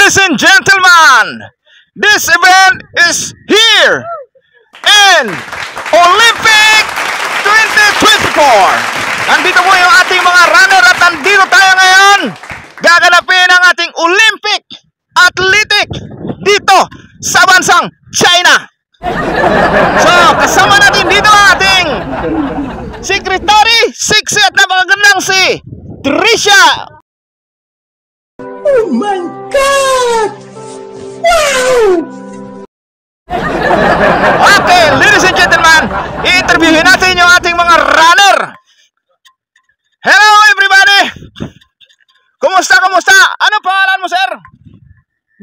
Ladies and gentlemen, this event is here in Olympic 2024. Nandito po yung ating mga runner at nandito tayo ngayon. Gaganapin ang ating Olympic Athletic dito sa bansang China. So, kasama natin dito ang ating Secretary, sexy at napakagandang si Trisha. Oh my God! Wow! Okay, ladies and gentlemen, i-interviewin natin yung ating mga runner. Hello everybody! Kumusta? Ano pangalan mo, sir?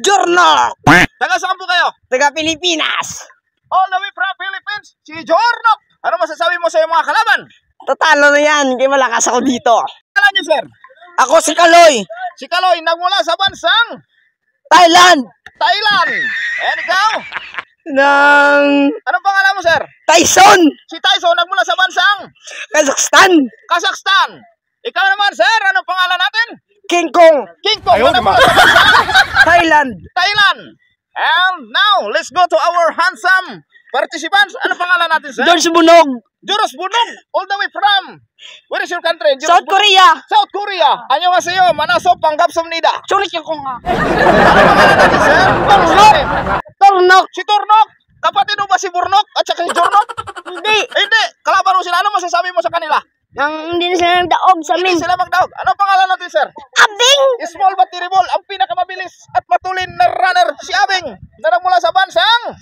Jornok! Taga saan po kayo? Taga Pilipinas! All the way from Philippines, si Jornok. Ano masasabi mo sa iyong mga kalaban? Tatalo na yan, kaya malakas ako dito. Kala niyo, sir? Ako si Kaloy! Si Kaloy, nagmula sa bansang Thailand! And ikaw? Anong pangalan mo, sir? Tyson! Si Tyson, nagmula sa bansang Kazakhstan! Ikaw naman, sir, anong pangalan natin? King Kong! Nagmula sa bansang Thailand! And now, let's go to our handsome participants. Anong pangalan natin, sir? George Bunog! Joros Bunog, all the way from, where is your country? South Korea! South Korea! Annyeonghaseyo, manaso panggapsomnida. Sulit yung kong nga! Anong pangalan natin, sir? Tornok! Si Tornok! Kapatid mo ba si Burnok at saka si Jornok? Hindi! Kalaban mo sila. Ano masasabi mo sa kanila? Hindi na sila nagdaog sa amin. Hindi sila magdaog. Anong pangalan natin, sir? Abing! Small but terrible. Ang pinakamabilis at matulin na runner, si Abing. Na nagmula sa bansang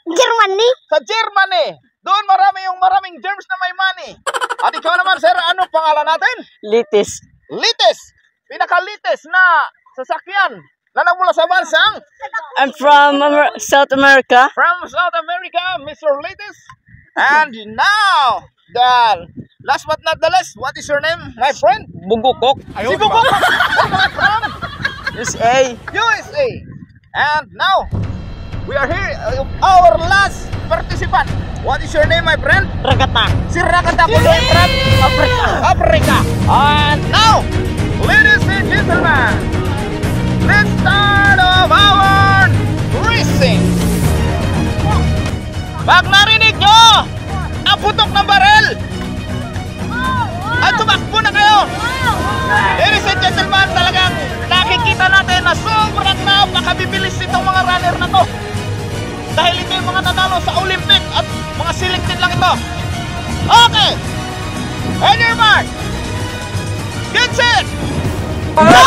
Germany? Sa Germany. Doon maraming germs na may money. At ikaw naman, sir, anong pangalan natin? Litis. Pinakalitis na sasakyan na nagmula sa bansang I'm from South America. From South America, Mr. Litis. And now, last but not the least, what is your name, my friend? Bugukok. Si Bugukok. From USA. USA. And now, we are here, our last participant. What is your name, my friend? Rakata. Si Rakata from Africa. And now, ladies and gentlemen, let's start of our racing. Pag narinig nyo ang putok ng barel, at tumakbo na kayo. Ladies and gentlemen, talagang nakikita natin na sobrang napakabibilis itong mga runner na to. Dahil ito yung mga nanalo sa Olympic at mga selected lang ito. Okay, and your mark. Get set. Go!